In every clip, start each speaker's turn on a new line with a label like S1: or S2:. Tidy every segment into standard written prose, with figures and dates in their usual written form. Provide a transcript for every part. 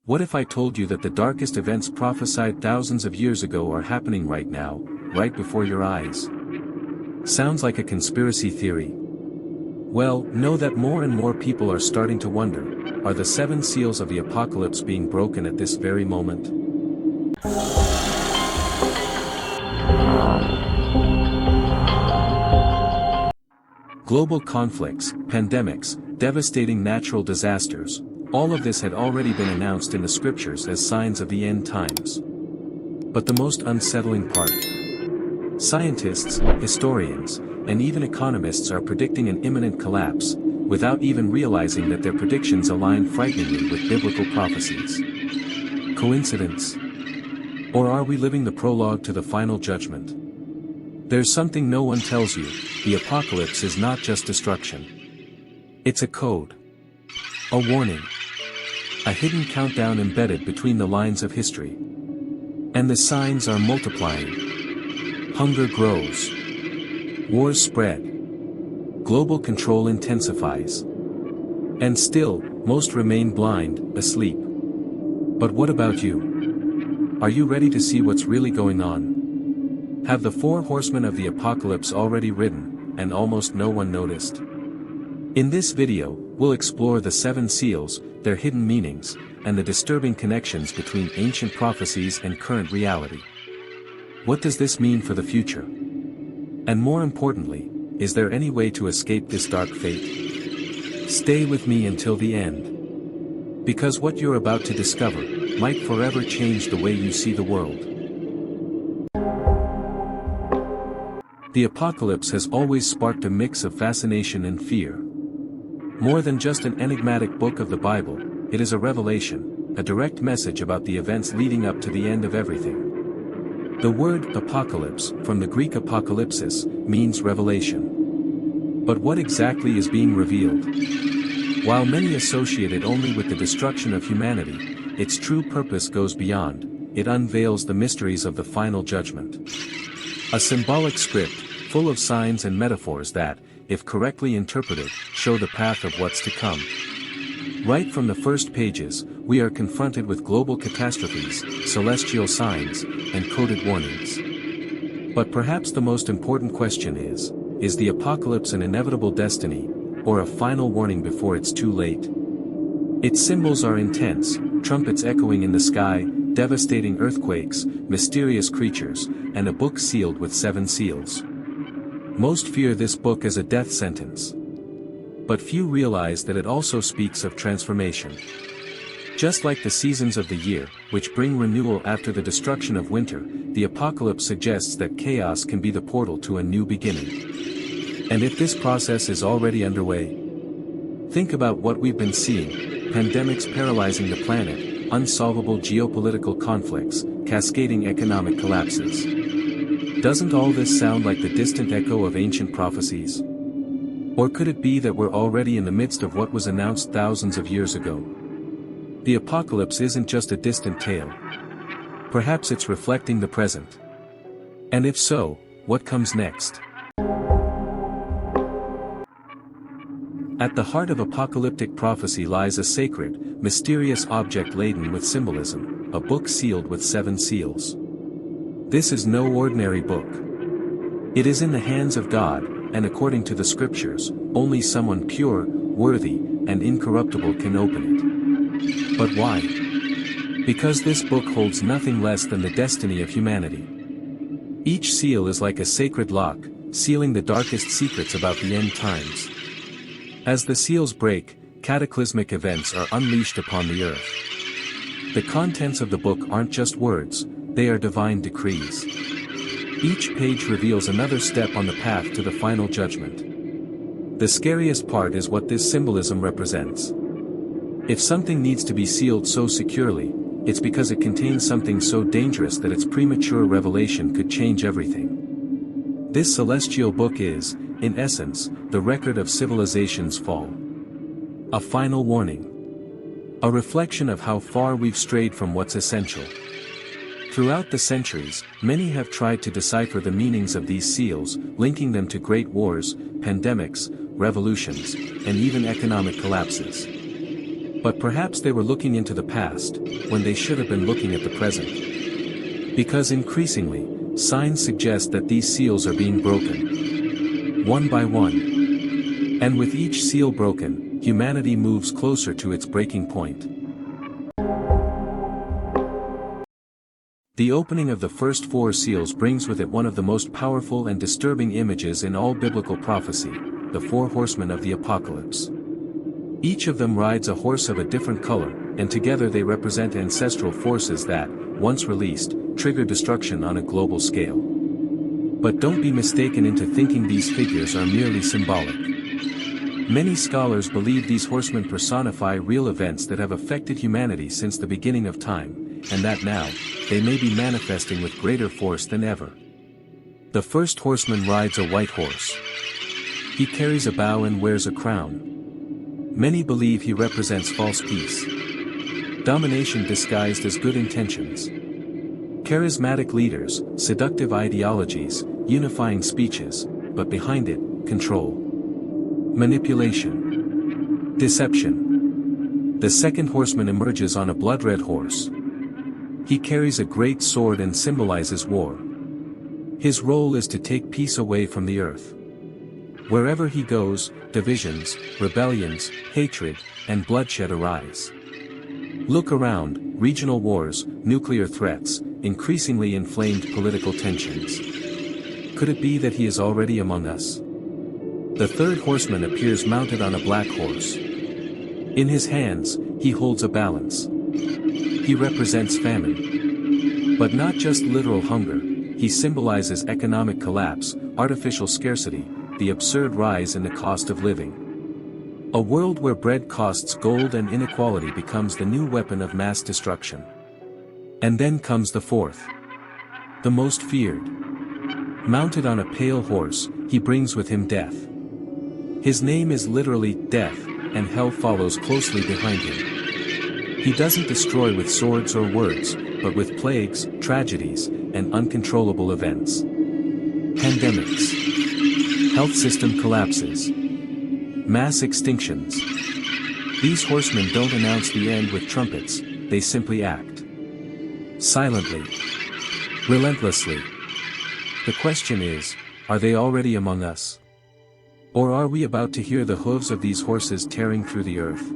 S1: What if I told you that the darkest events prophesied thousands of years ago are happening right now, right before your eyes? Sounds like a conspiracy theory. Well, know that more and more people are starting to wonder, are the seven seals of the apocalypse being broken at this very moment? Global conflicts, pandemics, devastating natural disasters, all of this had already been announced in the scriptures as signs of the end times. But the most unsettling part? Scientists, historians, and even economists are predicting an imminent collapse, without even realizing that their predictions align frighteningly with biblical prophecies. Coincidence? Or are we living the prologue to the final judgment? There's something no one tells you: the apocalypse is not just destruction. It's a code. A warning. A hidden countdown embedded between the lines of history. And the signs are multiplying. Hunger grows. Wars spread. Global control intensifies. And still, most remain blind, asleep. But what about you? Are you ready to see what's really going on? Have the four horsemen of the apocalypse already ridden, and almost no one noticed? In this video, we'll explore the seven seals, their hidden meanings, and the disturbing connections between ancient prophecies and current reality. What does this mean for the future? And more importantly, is there any way to escape this dark fate? Stay with me until the end. Because what you're about to discover might forever change the way you see the world. The apocalypse has always sparked a mix of fascination and fear. More than just an enigmatic book of the Bible, it is a revelation, a direct message about the events leading up to the end of everything. The word apocalypse, from the Greek apokalypsis, means revelation. But what exactly is being revealed? While many associate it only with the destruction of humanity, its true purpose goes beyond. It unveils the mysteries of the final judgment. A symbolic script, full of signs and metaphors that, if correctly interpreted, show the path of what's to come. Right from the first pages, we are confronted with global catastrophes, celestial signs, and coded warnings. But perhaps the most important question is the apocalypse an inevitable destiny, or a final warning before it's too late? Its symbols are intense: trumpets echoing in the sky, devastating earthquakes, mysterious creatures, and a book sealed with seven seals. Most fear this book as a death sentence. But few realize that it also speaks of transformation. Just like the seasons of the year, which bring renewal after the destruction of winter, the apocalypse suggests that chaos can be the portal to a new beginning. And if this process is already underway, think about what we've been seeing: pandemics paralyzing the planet, unsolvable geopolitical conflicts, cascading economic collapses. Doesn't all this sound like the distant echo of ancient prophecies? Or could it be that we're already in the midst of what was announced thousands of years ago? The apocalypse isn't just a distant tale. Perhaps it's reflecting the present. And if so, what comes next? At the heart of apocalyptic prophecy lies a sacred, mysterious object laden with symbolism, a book sealed with seven seals. This is no ordinary book. It is in the hands of God, and according to the scriptures, only someone pure, worthy, and incorruptible can open it. But why? Because this book holds nothing less than the destiny of humanity. Each seal is like a sacred lock, sealing the darkest secrets about the end times. As the seals break, cataclysmic events are unleashed upon the earth. The contents of the book aren't just words, they are divine decrees. Each page reveals another step on the path to the final judgment. The scariest part is what this symbolism represents. If something needs to be sealed so securely, it's because it contains something so dangerous that its premature revelation could change everything. This celestial book is, in essence, the record of civilization's fall. A final warning. A reflection of how far we've strayed from what's essential. Throughout the centuries, many have tried to decipher the meanings of these seals, linking them to great wars, pandemics, revolutions, and even economic collapses. But perhaps they were looking into the past, when they should have been looking at the present. Because increasingly, signs suggest that these seals are being broken. One by one. And with each seal broken, humanity moves closer to its breaking point. The opening of the first 4 seals brings with it one of the most powerful and disturbing images in all biblical prophecy, the 4 horsemen of the apocalypse. Each of them rides a horse of a different color, and together they represent ancestral forces that, once released, trigger destruction on a global scale. But don't be mistaken into thinking these figures are merely symbolic. Many scholars believe these horsemen personify real events that have affected humanity since the beginning of time, and that now, they may be manifesting with greater force than ever. The first horseman rides a white horse. He carries a bow and wears a crown. Many believe he represents false peace. Domination disguised as good intentions. Charismatic leaders, seductive ideologies, unifying speeches, but behind it, control. Manipulation. Deception. The second horseman emerges on a blood-red horse. He carries a great sword and symbolizes war. His role is to take peace away from the earth. Wherever he goes, divisions, rebellions, hatred, and bloodshed arise. Look around, regional wars, nuclear threats, increasingly inflamed political tensions. Could it be that he is already among us? The third horseman appears mounted on a black horse. In his hands, he holds a balance. He represents famine. But not just literal hunger, he symbolizes economic collapse, artificial scarcity, the absurd rise in the cost of living. A world where bread costs gold and inequality becomes the new weapon of mass destruction. And then comes the fourth. The most feared. Mounted on a pale horse, he brings with him death. His name is literally Death, and hell follows closely behind him. He doesn't destroy with swords or words, but with plagues, tragedies, and uncontrollable events. Pandemics. Health system collapses. Mass extinctions. These horsemen don't announce the end with trumpets, they simply act. Silently. Relentlessly. The question is, are they already among us? Or are we about to hear the hooves of these horses tearing through the earth?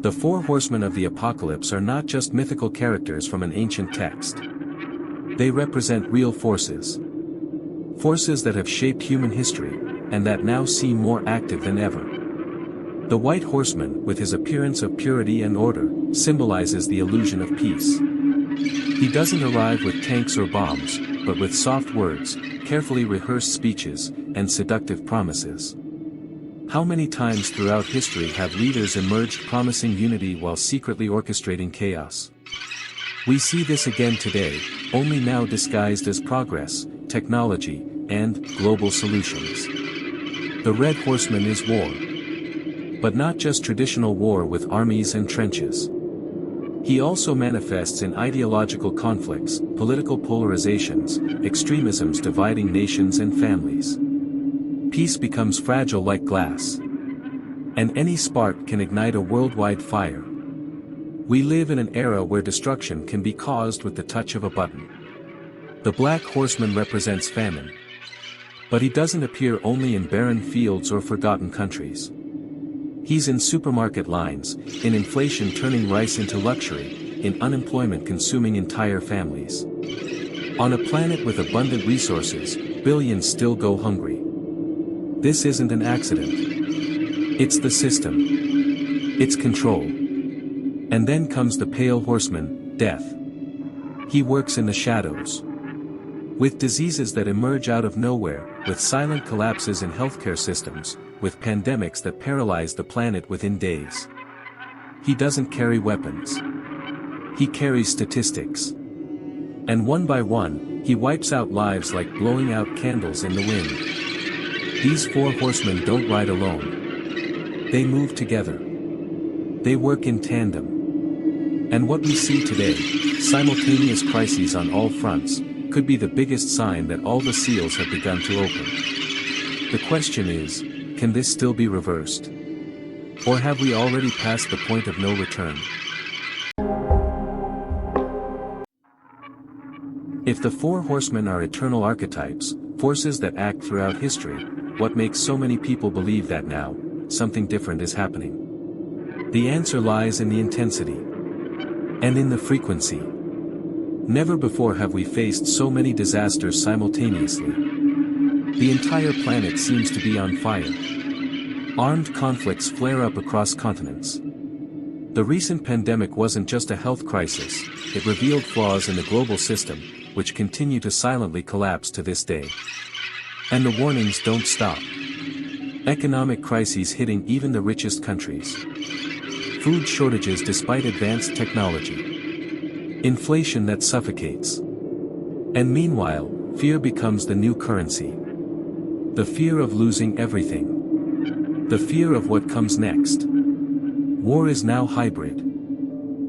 S1: The 4 horsemen of the apocalypse are not just mythical characters from an ancient text. They represent real forces. Forces that have shaped human history, and that now seem more active than ever. The white horseman, with his appearance of purity and order, symbolizes the illusion of peace. He doesn't arrive with tanks or bombs, but with soft words, carefully rehearsed speeches, and seductive promises. How many times throughout history have leaders emerged promising unity while secretly orchestrating chaos? We see this again today, only now disguised as progress, technology, and global solutions. The Red Horseman is war. But not just traditional war with armies and trenches. He also manifests in ideological conflicts, political polarizations, extremisms dividing nations and families. Peace becomes fragile like glass. And any spark can ignite a worldwide fire. We live in an era where destruction can be caused with the touch of a button. The Black Horseman represents famine. But he doesn't appear only in barren fields or forgotten countries. He's in supermarket lines, in inflation turning rice into luxury, in unemployment consuming entire families. On a planet with abundant resources, billions still go hungry. This isn't an accident. It's the system. It's control. And then comes the Pale Horseman, Death. He works in the shadows. With diseases that emerge out of nowhere, with silent collapses in healthcare systems, with pandemics that paralyze the planet within days. He doesn't carry weapons. He carries statistics. And one by one, he wipes out lives like blowing out candles in the wind. These 4 horsemen don't ride alone. They move together. They work in tandem. And what we see today, simultaneous crises on all fronts, could be the biggest sign that all the seals have begun to open. The question is, Can this still be reversed? Or have we already passed the point of no return? If the four horsemen are eternal archetypes, forces that act throughout history, what makes so many people believe that now, something different is happening? The answer lies in the intensity. And in the frequency. Never before have we faced so many disasters simultaneously. The entire planet seems to be on fire. Armed conflicts flare up across continents. The recent pandemic wasn't just a health crisis, it revealed flaws in the global system, which continue to silently collapse to this day. And the warnings don't stop. Economic crises hitting even the richest countries. Food shortages despite advanced technology. Inflation that suffocates. And meanwhile, fear becomes the new currency. The fear of losing everything. The fear of what comes next. War is now hybrid.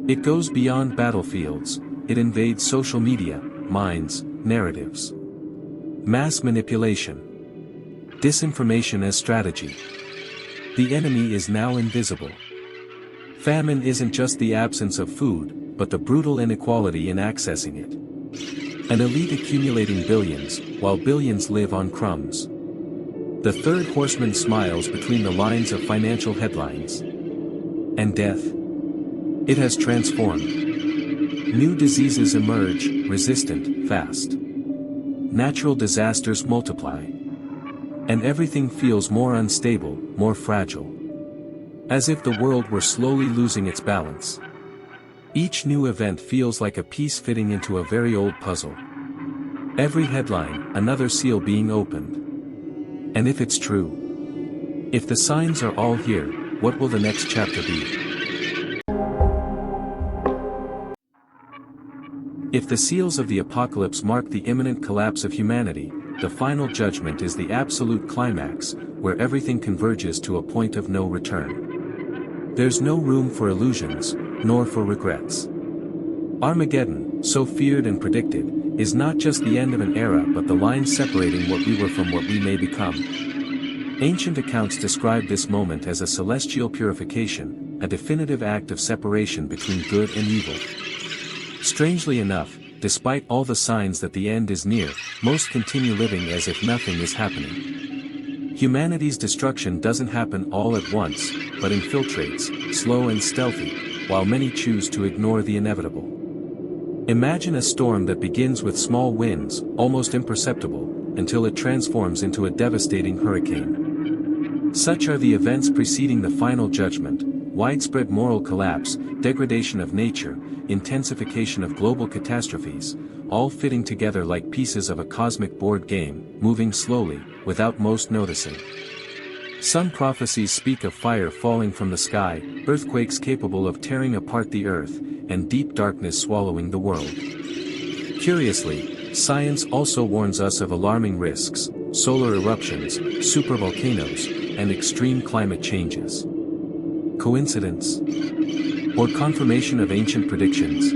S1: It goes beyond battlefields, it invades social media, minds, narratives. Mass manipulation. Disinformation as strategy. The enemy is now invisible. Famine isn't just the absence of food, but the brutal inequality in accessing it. An elite accumulating billions, while billions live on crumbs. The third horseman smiles between the lines of financial headlines. And death? It has transformed. New diseases emerge, resistant, fast. Natural disasters multiply. And everything feels more unstable, more fragile. As if the world were slowly losing its balance. Each new event feels like a piece fitting into a very old puzzle. Every headline, another seal being opened. And if it's true? If the signs are all here, what will the next chapter be? If the seals of the apocalypse mark the imminent collapse of humanity, the final judgment is the absolute climax, where everything converges to a point of no return. There's no room for illusions, nor for regrets. Armageddon, so feared and predicted, is not just the end of an era but the line separating what we were from what we may become. Ancient accounts describe this moment as a celestial purification, a definitive act of separation between good and evil. Strangely enough, despite all the signs that the end is near, most continue living as if nothing is happening. Humanity's destruction doesn't happen all at once, but infiltrates, slow and stealthy, while many choose to ignore the inevitable. Imagine a storm that begins with small winds, almost imperceptible, until it transforms into a devastating hurricane. Such are the events preceding the final judgment: widespread moral collapse, degradation of nature, intensification of global catastrophes, all fitting together like pieces of a cosmic board game, moving slowly, without most noticing. Some prophecies speak of fire falling from the sky, earthquakes capable of tearing apart the earth, and deep darkness swallowing the world. Curiously, science also warns us of alarming risks: solar eruptions, supervolcanoes, and extreme climate changes. Coincidence? Or confirmation of ancient predictions?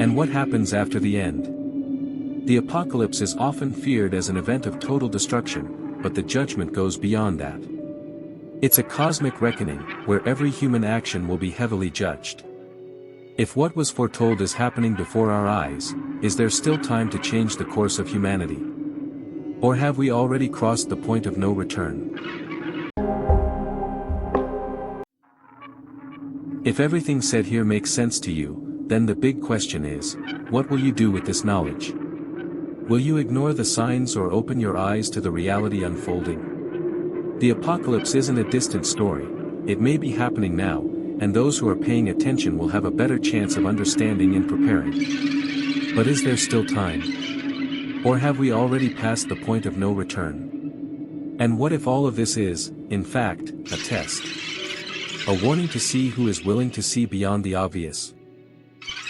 S1: And what happens after the end? The apocalypse is often feared as an event of total destruction, but the judgment goes beyond that. It's a cosmic reckoning, where every human action will be heavily judged. If what was foretold is happening before our eyes, is there still time to change the course of humanity? Or have we already crossed the point of no return? If everything said here makes sense to you, then the big question is, what will you do with this knowledge? Will you ignore the signs or open your eyes to the reality unfolding? The apocalypse isn't a distant story, it may be happening now, and those who are paying attention will have a better chance of understanding and preparing. But is there still time? Or have we already passed the point of no return? And what if all of this is, in fact, a test? A warning to see who is willing to see beyond the obvious?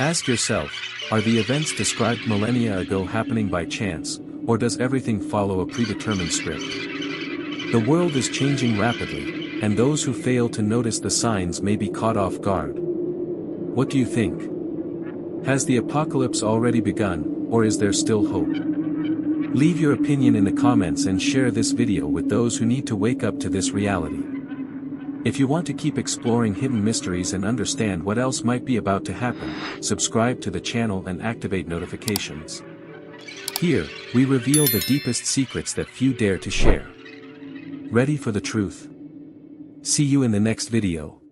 S1: Ask yourself, are the events described millennia ago happening by chance, or does everything follow a predetermined script? The world is changing rapidly, and those who fail to notice the signs may be caught off guard. What do you think? Has the apocalypse already begun, or is there still hope? Leave your opinion in the comments and share this video with those who need to wake up to this reality. If you want to keep exploring hidden mysteries and understand what else might be about to happen, subscribe to the channel and activate notifications. Here, we reveal the deepest secrets that few dare to share. Ready for the truth? See you in the next video.